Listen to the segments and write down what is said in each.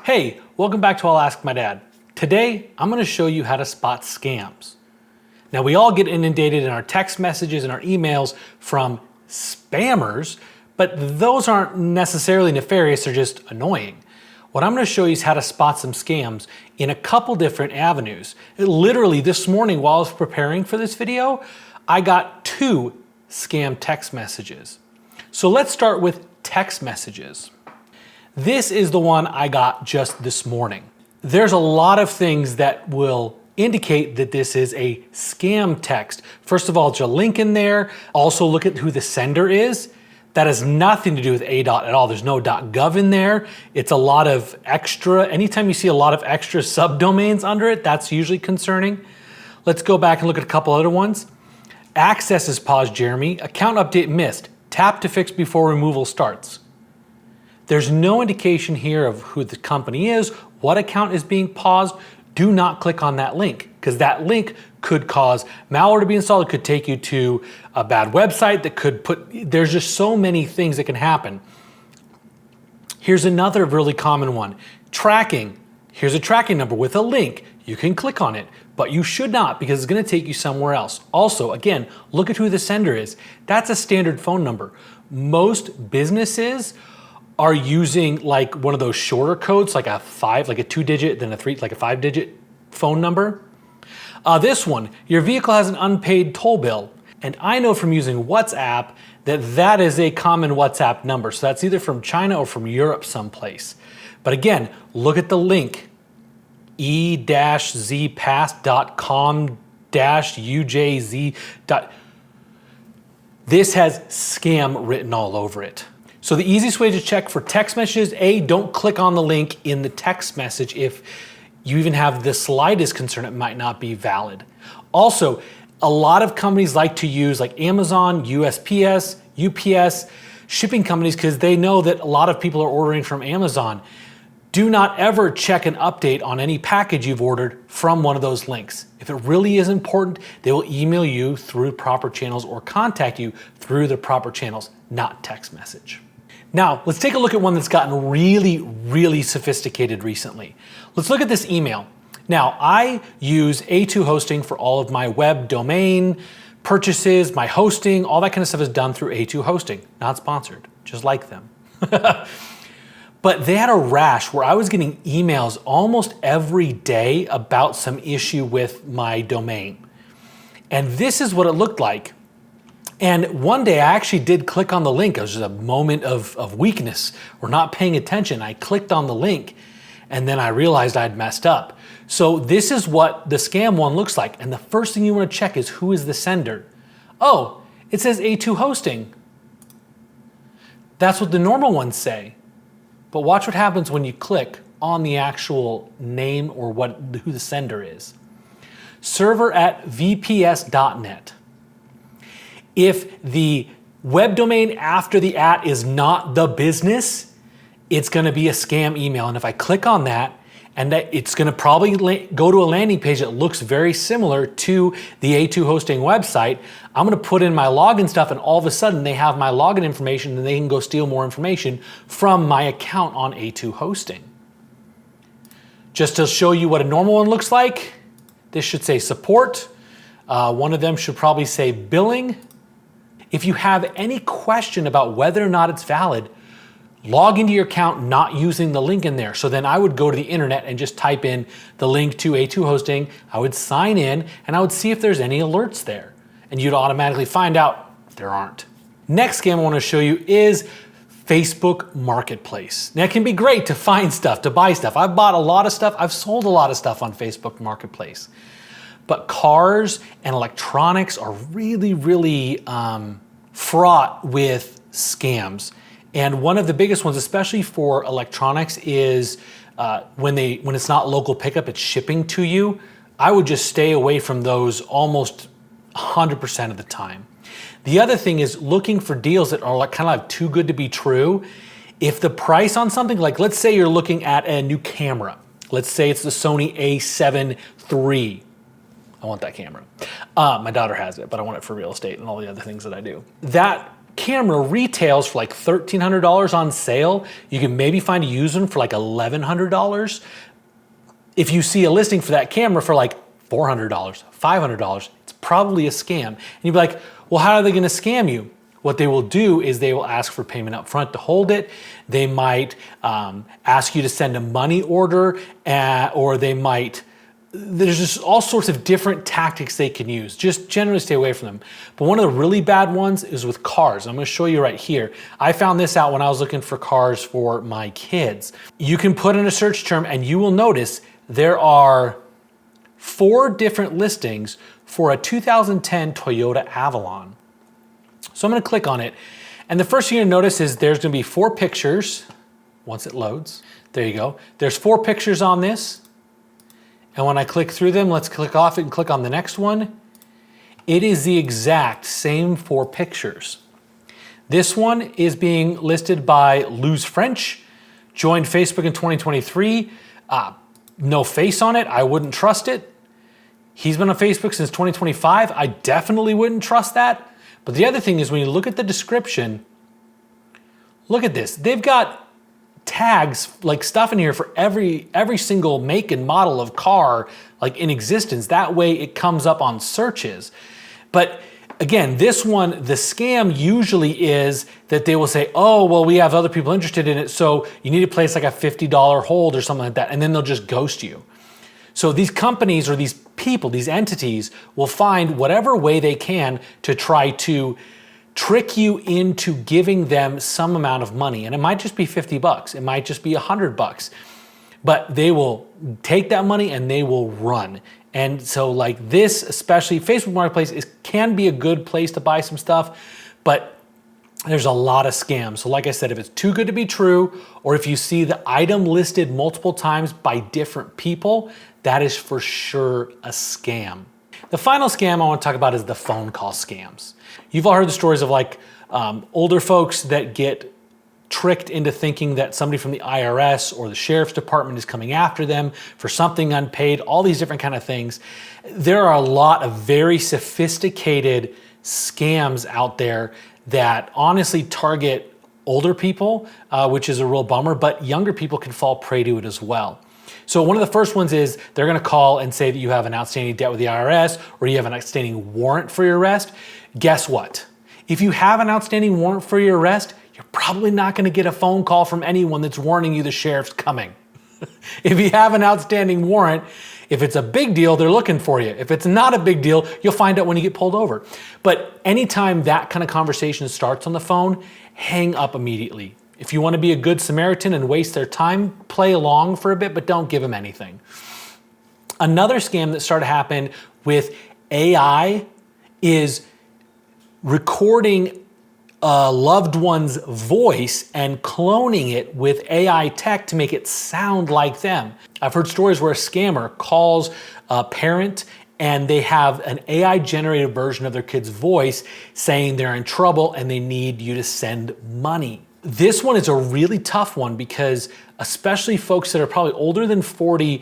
Hey, welcome back to I'll Ask My Dad. Today, I'm going to show you how to spot scams. Now, we all get inundated in our text messages and our emails from spammers, but those aren't necessarily nefarious, they're just annoying. What I'm going to show you is how to spot some scams in a couple different avenues. Literally, this morning while I was preparing for this video, I got 2 scam text messages. So let's start with text messages. This is the one I got just this morning. There's a lot of things that will indicate that this is a scam text. First of all, there's a link in there. Also look at who the sender is. That has nothing to do with ADOT at all. There's no .gov in there. It's a lot of extra. Anytime you see a lot of extra subdomains under it, that's usually concerning. Let's go back and look at a couple other ones. Access is paused, Jeremy. Account update missed. Tap to fix before removal starts. There's no indication here of who the company is, what account is being paused. Do not click on that link because that link could cause malware to be installed. It could take you to a bad website that could there's just so many things that can happen. Here's another really common one. Tracking. Here's a tracking number with a link. You can click on it, but you should not because it's going to take you somewhere else. Also, again, look at who the sender is. That's a standard phone number. Most businesses are using like one of those shorter codes, like a 2-digit, then a 3, like a 5-digit phone number. This one, your vehicle has an unpaid toll bill. And I know from using WhatsApp that that is a common WhatsApp number. So that's either from China or from Europe someplace. But again, look at the link, e-zpass.com-ujz. This has scam written all over it. So the easiest way to check for text messages, A, don't click on the link in the text message if you even have the slightest concern it might not be valid. Also, a lot of companies like to use like Amazon, USPS, UPS, shipping companies because they know that a lot of people are ordering from Amazon. Do not ever check an update on any package you've ordered from one of those links. If it really is important, they will email you through proper channels or contact you through the proper channels, not text message. Now, let's take a look at one that's gotten really, really sophisticated recently. Let's look at this email. Now, I use A2 hosting for all of my web domain purchases, my hosting, all that kind of stuff is done through A2 hosting. Not sponsored, just like them. But they had a rash where I was getting emails almost every day about some issue with my domain. And this is what it looked like. And one day I actually did click on the link. It was just a moment of weakness or not paying attention. I clicked on the link and then I realized I'd messed up. So this is what the scam one looks like. And the first thing you want to check is who is the sender. Oh, it says A2 hosting. That's what the normal ones say. But watch what happens when you click on the actual name or who the sender is. Server at vps.net. If the web domain after the @ is not the business, it's going to be a scam email. And if I click on that, and it's going to probably go to a landing page that looks very similar to the A2 hosting website, I'm going to put in my login stuff and all of a sudden they have my login information and they can go steal more information from my account on A2 hosting. Just to show you what a normal one looks like, this should say support. One of them should probably say billing. If you have any question about whether or not it's valid, log into your account not using the link in there. So then I would go to the internet and just type in the link to A2 hosting. I would sign in and I would see if there's any alerts there. And you'd automatically find out there aren't. Next scam I want to show you is Facebook Marketplace. Now it can be great to find stuff, to buy stuff. I've bought a lot of stuff. I've sold a lot of stuff on Facebook Marketplace. But cars and electronics are really, really fraught with scams. And one of the biggest ones, especially for electronics, is when it's not local pickup, it's shipping to you. I would just stay away from those almost 100% of the time. The other thing is looking for deals that are like kind of like too good to be true. If the price on something, like let's say you're looking at a new camera. Let's say it's the Sony a7 III. I want that camera. My daughter has it, but I want it for real estate and all the other things that I do. That camera retails for like $1,300 on sale. You can maybe find a used one for like $1,100. If you see a listing for that camera for like $400, $500, it's probably a scam. And you'd be like, well, how are they gonna scam you? What they will do is they will ask for payment up front to hold it. They might ask you to send a money order, or they might, there's just all sorts of different tactics they can use. Just generally stay away from them. But one of the really bad ones is with cars. I'm gonna show you right here. I found this out when I was looking for cars for my kids. You can put in a search term and you will notice there are 4 different listings for a 2010 Toyota Avalon. So I'm gonna click on it. And the first thing you're gonna notice is there's gonna be 4 pictures once it loads. There you go. There's 4 pictures on this. And when I click through them, let's click off it and click on the next one. It is the exact same 4 pictures. This one is being listed by Lose French, joined Facebook in 2023. No face on it, I wouldn't trust it. He's been on Facebook since 2025. I definitely wouldn't trust that. But the other thing is when you look at the description, look at this. They've got tags, like stuff in here for every single make and model of car like in existence. That way it comes up on searches. But again, this one, the scam usually is that they will say, oh, well, we have other people interested in it, so you need to place like a $50 hold or something like that, and then they'll just ghost you. So these companies or these people, these entities will find whatever way they can to try to trick you into giving them some amount of money. And it might just be 50 bucks. It might just be 100 bucks. But they will take that money and they will run. And so like this, especially Facebook Marketplace can be a good place to buy some stuff, but there's a lot of scams. So like I said, if it's too good to be true, or if you see the item listed multiple times by different people, that is for sure a scam. The final scam I want to talk about is the phone call scams. You've all heard the stories of like older folks that get tricked into thinking that somebody from the IRS or the sheriff's department is coming after them for something unpaid, all these different kind of things. There are a lot of very sophisticated scams out there that honestly target older people, which is a real bummer, but younger people can fall prey to it as well. So one of the first ones is they're gonna call and say that you have an outstanding debt with the IRS or you have an outstanding warrant for your arrest. Guess what? If you have an outstanding warrant for your arrest, you're probably not gonna get a phone call from anyone that's warning you the sheriff's coming. If you have an outstanding warrant, if it's a big deal, they're looking for you. If it's not a big deal, you'll find out when you get pulled over. But anytime that kind of conversation starts on the phone, hang up immediately. If you want to be a good Samaritan and waste their time, play along for a bit, but don't give them anything. Another scam that started to happen with AI is recording a loved one's voice and cloning it with AI tech to make it sound like them. I've heard stories where a scammer calls a parent and they have an AI generated version of their kid's voice saying they're in trouble and they need you to send money. This one is a really tough one because especially folks that are probably older than 40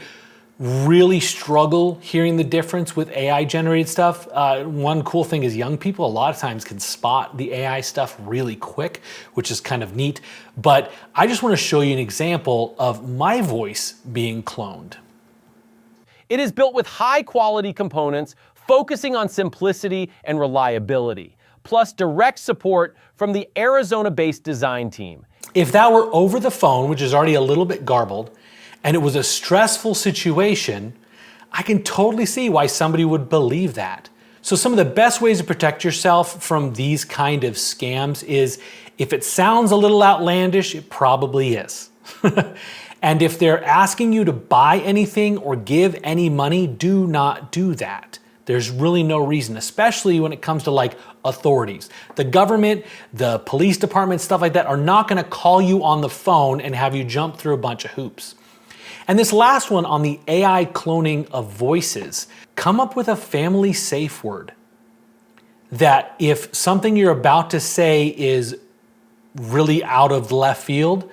really struggle hearing the difference with AI generated stuff. One cool thing is young people a lot of times can spot the AI stuff really quick, which is kind of neat. But I just want to show you an example of my voice being cloned. It is built with high quality components, focusing on simplicity and reliability, plus direct support from the Arizona-based design team. If that were over the phone, which is already a little bit garbled, and it was a stressful situation, I can totally see why somebody would believe that. So some of the best ways to protect yourself from these kind of scams is if it sounds a little outlandish, it probably is. And if they're asking you to buy anything or give any money, do not do that. There's really no reason, especially when it comes to like authorities. The government, the police department, stuff like that are not gonna call you on the phone and have you jump through a bunch of hoops. And this last one on the AI cloning of voices, come up with a family safe word that if something you're about to say is really out of left field,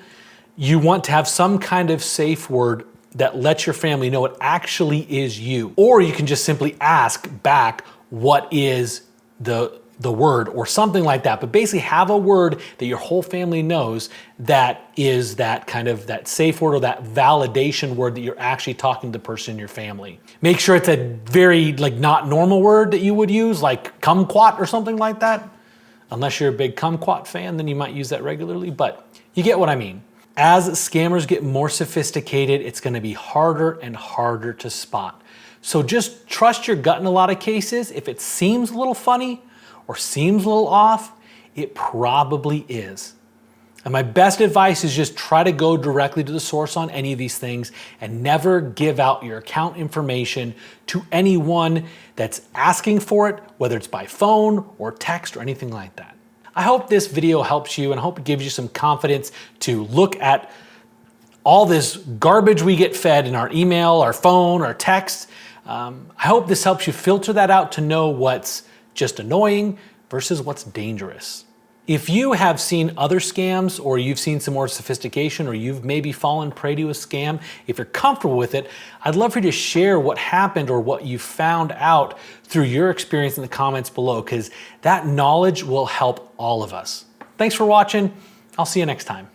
you want to have some kind of safe word that lets your family know it actually is you. Or you can just simply ask back, what is the the word or something like that, but basically have a word that your whole family knows that is that kind of that safe word or that validation word that you're actually talking to the person in your family. Make sure it's a very like not normal word that you would use, like kumquat or something like that. Unless you're a big kumquat fan, then you might use that regularly, but you get what I mean. As scammers get more sophisticated, it's gonna be harder and harder to spot. So just trust your gut in a lot of cases. If it seems a little funny or seems a little off, it probably is. And my best advice is just try to go directly to the source on any of these things and never give out your account information to anyone that's asking for it, whether it's by phone or text or anything like that. I hope this video helps you and I hope it gives you some confidence to look at all this garbage we get fed in our email, our phone, our text. I hope this helps you filter that out to know what's just annoying versus what's dangerous. If you have seen other scams or you've seen some more sophistication or you've maybe fallen prey to a scam, if you're comfortable with it, I'd love for you to share what happened or what you found out through your experience in the comments below, because that knowledge will help all of us. Thanks for watching. I'll see you next time.